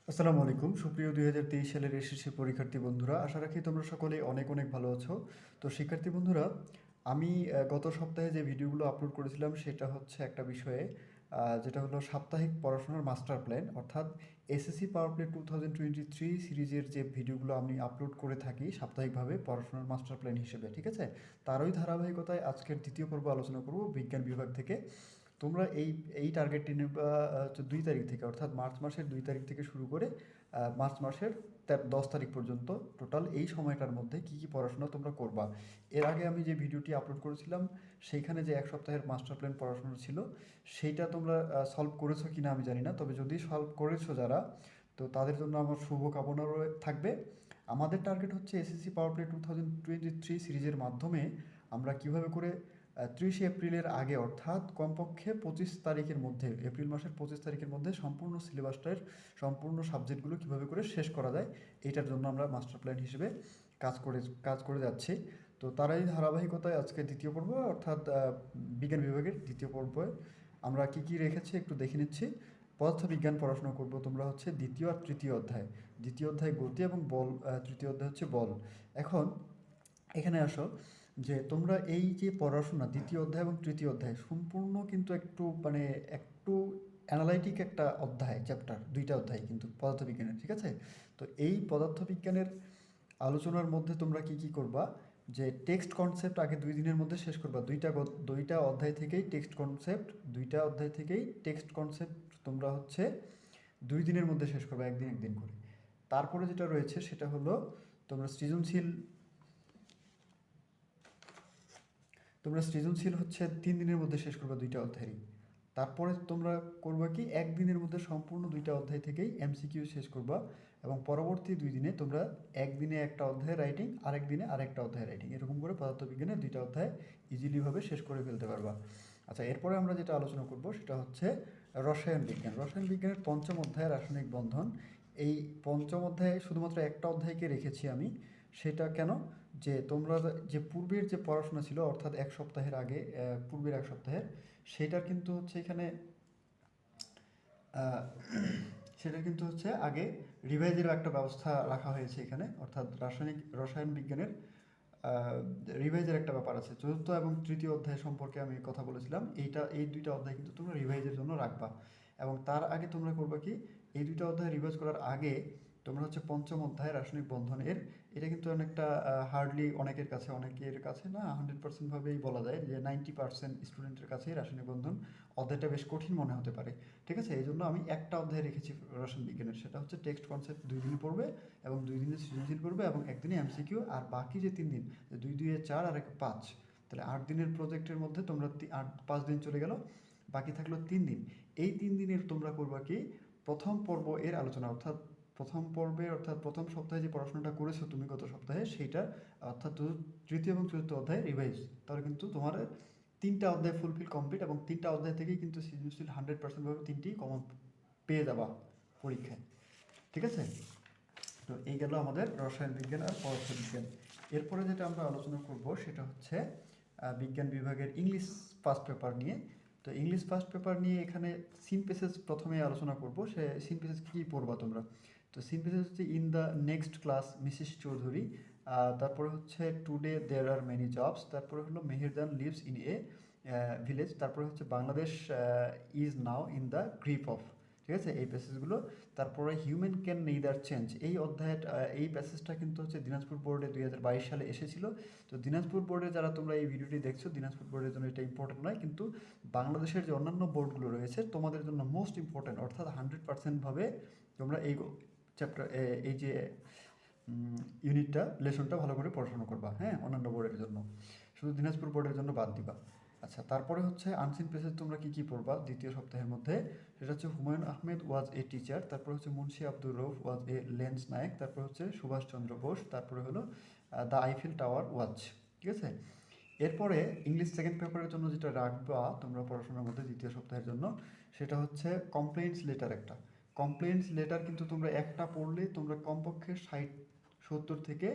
আসসালামু আলাইকুম সুপ্রিয় 2023 সালের এসএসসি পরীক্ষার্থী বন্ধুরা, আশা রাখি তোমরা সকলে অনেক অনেক ভালো আছো। তো শিক্ষার্থী বন্ধুরা, আমি গত সপ্তাহে যে ভিডিওগুলো আপলোড করেছিলাম সেটা হচ্ছে একটা বিষয়ে, যেটা হলো সাপ্তাহিক পড়াশোনার মাস্টার প্ল্যান, অর্থাৎ এসএসসি পাওয়ার প্লে 2023 সিরিজের যে ভিডিওগুলো আমি আপলোড করে থাকি সাপ্তাহিকভাবে পড়াশোনার মাস্টার প্ল্যান হিসেবে, ঠিক আছে। তারই ধারাবাহিকতায় আজকের দ্বিতীয় পর্ব আলোচনা করব বিজ্ঞান বিভাগ থেকে। তোমরা এই টার্গেটটি নেবা 2 তারিখ থেকে, অর্থাৎ মার্চ মাসের 2 তারিখ থেকে শুরু করে মার্চ মাসের 10 তারিখ পর্যন্ত টোটাল এই সময়টার মধ্যে কী কী পড়াশোনা তোমরা করবা। এর আগে আমি যে ভিডিওটি আপলোড করেছিলাম সেইখানে যে 1 সপ্তাহের মাস্টার প্ল্যান পড়াশোনা ছিল সেইটা তোমরা সলভ করেছো কি না আমি জানি না, তবে যদি সলভ করেছো যারা, তো তাদের জন্য আমার শুভকামনা থাকবে। আমাদের টার্গেট হচ্ছে এসএসসি পাওয়ার প্লে 2023 সিরিজের মাধ্যমে আমরা কিভাবে করে 30 এপ্রিলের আগে, অর্থাৎ কমপক্ষে 25 তারিখের মধ্যে, এপ্রিল মাসের 25 তারিখের মধ্যে সম্পূর্ণ সিলেবাসটার সম্পূর্ণ সাবজেক্টগুলো কীভাবে করে শেষ করা যায় এইটার জন্য আমরা মাস্টার প্ল্যান হিসেবে কাজ করে যাচ্ছি। তো তারাই ধারাবাহিকতায় আজকে দ্বিতীয় পর্ব, অর্থাৎ বিজ্ঞান বিভাগের দ্বিতীয় পর্বে আমরা কি কি রেখেছি একটু দেখে নিচ্ছি। পদার্থবিজ্ঞান পড়াশোনা করব তোমরা হচ্ছে দ্বিতীয় আর তৃতীয় অধ্যায়। দ্বিতীয় অধ্যায় গতি এবং বল, তৃতীয় অধ্যায় হচ্ছে বল। এখন এখানে আসো, যে তোমরা এই যে পড়াশোনা দ্বিতীয় অধ্যায় এবং তৃতীয় অধ্যায় সম্পূর্ণ কিন্তু একটু অ্যানালাইটিক একটা অধ্যায়, চ্যাপ্টার, দুইটা অধ্যায় কিন্তু পদার্থবিজ্ঞানের, ঠিক আছে। তো এই পদার্থবিজ্ঞানের আলোচনার মধ্যে তোমরা কি কি করবা, যে টেক্সট কনসেপ্ট আগে 2 দিনের মধ্যে শেষ করবা। দুইটা অধ্যায় থেকেই টেক্সট কনসেপ্ট, তোমরা হচ্ছে 2 দিনের মধ্যে শেষ করবা, একদিন একদিন করে। তারপরে যেটা রয়েছে সেটা হলো তোমরা সৃজনশীল হচ্ছে 3 দিনের মধ্যে শেষ করবা দুইটা অধ্যায়ই। তারপরে তোমরা করবা কি, একদিনের মধ্যে সম্পূর্ণ দুইটা অধ্যায় থেকেই এমসিকিউ শেষ করবা, এবং পরবর্তী 2 দিনে তোমরা একদিনে একটা অধ্যায় রাইটিং, আরেক দিনে আরেকটা অধ্যায় রাইটিং, এরকম করে পদার্থবিজ্ঞানের দুইটা অধ্যায় ইজিলিভাবে শেষ করে ফেলতে পারবা। আচ্ছা, এরপরে আমরা যেটা আলোচনা করব সেটা হচ্ছে রসায়ন বিজ্ঞান। রসায়ন বিজ্ঞানের পঞ্চম অধ্যায় রাসায়নিক বন্ধন। এই পঞ্চম অধ্যায়ে শুধুমাত্র একটা অধ্যায়কে রেখেছি আমি। সেটা কেন, যে তোমরা যে পূর্বের যে পড়াশোনা ছিল, অর্থাৎ 1 সপ্তাহের আগে, পূর্বের 1 সপ্তাহের, সেটার কিন্তু হচ্ছে এখানে আহ, সেটা কিন্তু হচ্ছে আগে রিভাইজেরও একটা ব্যবস্থা রাখা হয়েছে এখানে, অর্থাৎ রসায়ন বিজ্ঞানের রিভাইজের একটা ব্যাপার আছে। চতুর্থ এবং তৃতীয় অধ্যায় সম্পর্কে আমি কথা বলেছিলাম, এই দুইটা অধ্যায় কিন্তু তোমরা রিভাইজের জন্য রাখবা। এবং তার আগে তোমরা করবা কি, এই দুইটা অধ্যায় রিভাইজ করার আগে তোমরা হচ্ছে পঞ্চম অধ্যায় রাসায়নিক বন্ধনের, এটা কিন্তু অনেকটা হার্ডলি অনেকের কাছে না, 100% ভাবেই বলা যায় যে 90% স্টুডেন্টের কাছেই রাসায়নিক বন্ধন অধ্যায়টা বেশ কঠিন মনে হতে পারে, ঠিক আছে। এই জন্য আমি একটা অধ্যায় রেখেছি রসায়ন বিজ্ঞানের, সেটা হচ্ছে টেক্সট কনসেপ্ট 2 দিনে পড়বে, এবং 2 দিনে সৃজনশীল পড়বে, এবং একদিনে এমসিকিউ। আর বাকি যে 3 দিন, 2 2 4 আর 1 5, তাহলে 8 দিনের প্রজেক্টের মধ্যে তোমরা 5 দিন চলে গেল, বাকি থাকলো 3 দিন। এই 3 দিনের তোমরা করবা কি, প্রথম পর্ব এর আলোচনা, অর্থাৎ প্রথম সপ্তাহে যে পড়াশোনাটা করেছো তুমি গত সপ্তাহে, সেইটা অর্থাৎ তৃতীয় এবং চতুর্থ অধ্যায় রিভাইজ। তাহলে কিন্তু তোমার 3টা অধ্যায় ফুলফিল কমপ্লিট, এবং 3টা অধ্যায় থেকেই কিন্তু সৃজনশীল 100% ভাবে 3টি কমন পেয়ে যাবা পরীক্ষায়, ঠিক আছে। তো এই গেল আমাদের রসায়ন বিজ্ঞান আর পদার্থবিজ্ঞান। এরপরে যেটা আমরা আলোচনা করব সেটা হচ্ছে বিজ্ঞান বিভাগের ইংলিশ ফার্স্ট পেপার নিয়ে। তো ইংলিশ ফার্স্ট পেপার নিয়ে এখানে সিন প্যাসেজ প্রথমে আলোচনা করব। সে সিন প্যাসেজ কী পড়বা তোমরা, তো সিন প্যাসেজ হচ্ছে in the next class Mrs Chowdhury, তারপরে হচ্ছে today there are many jobs, তারপরে হলো Meherdan lives in a village, তারপরে হচ্ছে Bangladesh is now in the grip of, ঠিক আছে, এই প্যাসেজগুলো। তারপরে হিউম্যান ক্যান নেইদার চেঞ্জ, এই প্যাসেজটা কিন্তু হচ্ছে দিনাজপুর বোর্ডে 2022 সালে এসেছিল। তো দিনাজপুর বোর্ডে যারা তোমরা এই ভিডিওটি দেখছো, দিনাজপুর বোর্ডের জন্য এটা ইম্পর্টেন্ট নয়, কিন্তু বাংলাদেশের যে অন্যান্য বোর্ডগুলো রয়েছে তোমাদের জন্য মোস্ট ইম্পর্টেন্ট, অর্থাৎ 100% ভাবে তোমরা এই চ্যাপ্টার, এই যে লেসনটা ভালো করে পড়াশোনা করবা, হ্যাঁ, অন্যান্য বোর্ডের জন্য, শুধু দিনাজপুর বোর্ডের জন্য বাদ দিবা। আচ্ছা, তারপরে হচ্ছে আনসিন প্লেসেস তোমরা কি কি পড়বা দ্বিতীয় সপ্তাহের মধ্যে, সেটা হচ্ছে হুমায়ুন আহমেদ ওয়াজ এ টিচার, তারপর হচ্ছে মুন্সি আব্দুর রউফ ওয়াজ এ লেন্স নায়ক, তারপর হচ্ছে সুভাষচন্দ্র বোস, তারপরে হলো দ্য আইফেল টাওয়ার ওয়াচ, ঠিক আছে। এরপরে ইংলিশ সেকেন্ড পেপারের জন্য যেটা রাখবা তোমরা পড়াশোনার মধ্যে দ্বিতীয় সপ্তাহের জন্য, সেটা হচ্ছে কমপ্লেইন্টস লেটার। একটা কমপ্লেইন্টস লেটার কিন্তু তোমরা একটা পড়লে তোমরা কমপক্ষে 70 থেকে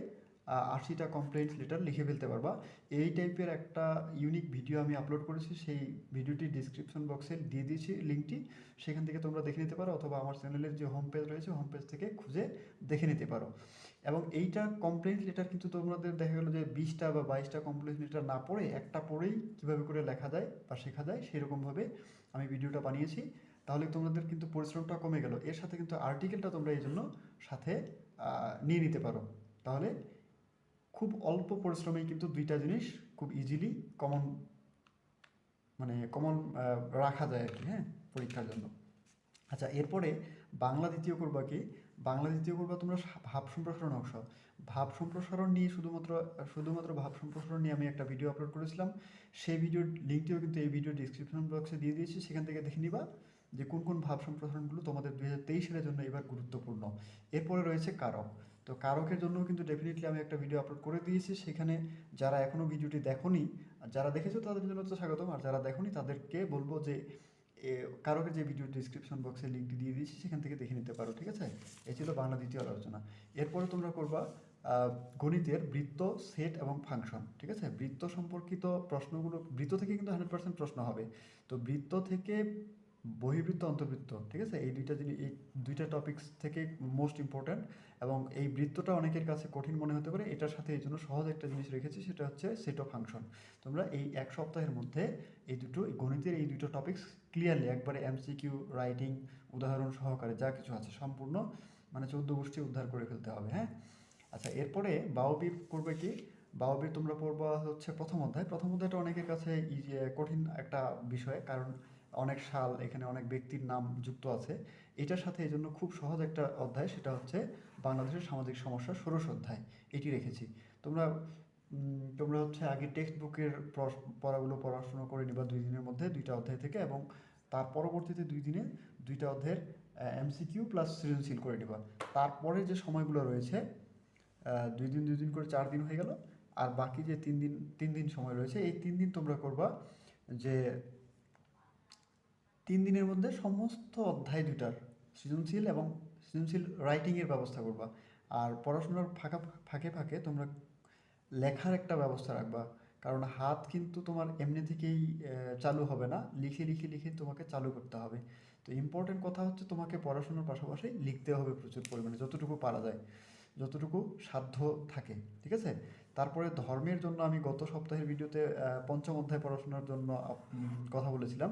80টা কমপ্লেন্টস লেটার লিখে ফেলতে পারবা। এই টাইপের একটা ইউনিক ভিডিও আমি আপলোড করেছি, সেই ভিডিওটি ডিসক্রিপশন বক্সে দিয়ে দিয়েছি লিঙ্কটি, সেখান থেকে তোমরা দেখে নিতে পারো, অথবা আমার চ্যানেলের যে হোম পেজ রয়েছে হোম পেজ থেকে খুঁজে দেখে নিতে পারো। এবং এইটা কমপ্লেন্ট লেটার কিন্তু তোমাদের দেখা গেলো যে 20টা বা 22টা কমপ্লেন্ট লেটার না পড়ে একটা পড়েই কীভাবে করে লেখা যায় বা শেখা যায় সেরকমভাবে আমি ভিডিওটা বানিয়েছি। তাহলে তোমাদের কিন্তু পরিশ্রমটা কমে গেল। এর সাথে কিন্তু আর্টিকেলটা তোমরা এই জন্য সাথে নিয়ে নিতে পারো। তাহলে খুব অল্প পরিশ্রমেই কিন্তু দুইটা জিনিস খুব ইজিলি কমন রাখা যায় আর কি, হ্যাঁ, পরীক্ষার জন্য। আচ্ছা, এরপরে বাংলা দ্বিতীয় করবা কি? বাংলা দ্বিতীয় করবা তোমরা ভাব সম্প্রসারণ অংশ। ভাব সম্প্রসারণ নিয়ে শুধুমাত্র ভাব সম্প্রসারণ নিয়ে আমি একটা ভিডিও আপলোড করেছিলাম। সেই ভিডিওর লিঙ্কটিও কিন্তু এই ভিডিও ডিসক্রিপশন বক্সে দিয়ে দিয়েছি, সেখান থেকে দেখে নিবা যে কোন কোন ভাব সম্প্রসারণগুলো তোমাদের 2023 সালের জন্য এবার গুরুত্বপূর্ণ। এরপরে রয়েছে কারক। তো কারকের জন্য কিন্তু ডেফিনেটলি আমি একটা ভিডিও আপলোড করে দিয়েছি, সেখানে যারা এখনও ভিডিওটি দেখোনি, যারা দেখেছো তাদের জন্য তো স্বাগতম, আর যারা দেখোনি তাদেরকে বলবো যে কারকের যে ভিডিও ডিসক্রিপশন বক্সে লিঙ্কটি দিয়ে দিয়েছি, সেখান থেকে দেখে নিতে পারো, ঠিক আছে? এই ছিল বাংলা দ্বিতীয় আলোচনা। এরপরে তোমরা করবা গণিতের বৃত্ত, সেট এবং ফাংশন, ঠিক আছে? বৃত্ত সম্পর্কিত প্রশ্নগুলো, বৃত্ত থেকে কিন্তু 100% প্রশ্ন হবে। তো বৃত্ত থেকে বহির্বৃত্ত, অন্তর্বৃত্ত, ঠিক আছে? এই দুইটা টপিকস থেকে মোস্ট ইম্পর্ট্যান্ট। এবং এই বৃত্তটা অনেকের কাছে কঠিন মনে হতে পারে, এটার সাথে এই জন্য সহজ একটা জিনিস রেখেছি, সেটা হচ্ছে সেট অফ ফাংশন। তোমরা এই এক সপ্তাহের মধ্যে এই গণিতের এই দুটো টপিকস ক্লিয়ারলি একবারে এমসিকিউ, রাইটিং, উদাহরণ সহকারে যা কিছু আছে সম্পূর্ণ 14 গোষ্ঠী উদ্ধার করে ফেলতে হবে, হ্যাঁ? আচ্ছা, এরপরে বায়বীর করবে কি? বায়বীর তোমরা পড়বা হচ্ছে প্রথম অধ্যায়। প্রথম অধ্যায়টা অনেকের কাছে কঠিন একটা বিষয়, কারণ অনেক সাল, এখানে অনেক ব্যক্তির নাম যুক্ত আছে। এটার সাথে এই জন্য খুব সহজ একটা অধ্যায়, সেটা হচ্ছে বাংলাদেশের সামাজিক সমস্যা, ষোড়শ অধ্যায়, এটি রেখেছি। তোমরা তোমরা হচ্ছে আগে টেক্সট বুকের পড়াগুলো পড়াশোনা করে নিবা 2 দিনের মধ্যে 2টা অধ্যায় থেকে, এবং তার পরবর্তীতে 2 দিনে 2টা অধ্যায়ের এমসিকিউ প্লাস সৃজনশীল করে নিবা। তারপরে যে সময়গুলো রয়েছে 2 দিন করে 4 দিন হয়ে গেল, আর বাকি যে 3 দিন সময় রয়েছে, এই 3 দিন তোমরা করবা যে 3 দিনের মধ্যে সমস্ত অধ্যায় 2টার সৃজনশীল রাইটিংয়ের ব্যবস্থা করবা। আর পড়াশোনার ফাঁকে ফাঁকে তোমরা লেখার একটা ব্যবস্থা রাখবা, কারণ হাত কিন্তু তোমার এমনি থেকেই চালু হবে না, লিখে লিখে লিখে তোমাকে চালু করতে হবে। তো ইম্পর্টেন্ট কথা হচ্ছে তোমাকে পড়াশোনার পাশাপাশি লিখতে হবে প্রচুর পরিমাণে, যতটুকু পারা যায়, যতটুকু সাধ্য থাকে, ঠিক আছে? তারপরে ধর্মের জন্য আমি গত সপ্তাহের ভিডিওতে পঞ্চম অধ্যায় পড়াশোনার জন্য কথা বলেছিলাম।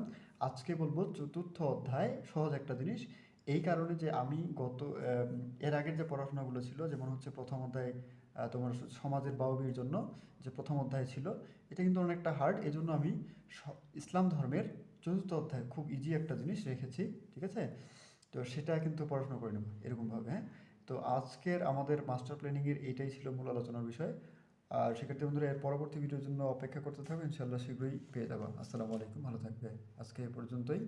আজকে বলবো চতুর্থ অধ্যায়, সহজ একটা জিনিস। এই কারণে যে আমি এর আগের যে পড়াশোনাগুলো ছিল, যেমন হচ্ছে প্রথম অধ্যায় তোমার সমাজের বায়বীর জন্য যে প্রথম অধ্যায় ছিল, এটা কিন্তু অনেকটা হার্ড। এজন্য আমি ইসলাম ধর্মের চতুর্থ অধ্যায় খুব ইজি একটা জিনিস রেখেছি, ঠিক আছে? তো সেটা কিন্তু পড়াশোনা করে নেব এরকমভাবে, হ্যাঁ? তো আজকের আমাদের মাস্টার প্ল্যানিংয়ের এইটাই ছিল মূল আলোচনার বিষয়। আর শিক্ষার্থী বন্ধুরা, এর পরবর্তী ভিডিওর জন্য অপেক্ষা করতে থাকবে, ইনশাআল্লাহ শীঘ্রই পেয়ে যাবা। আসসালামু আলাইকুম, ভালো থাকবে। আজকে এ পর্যন্তই।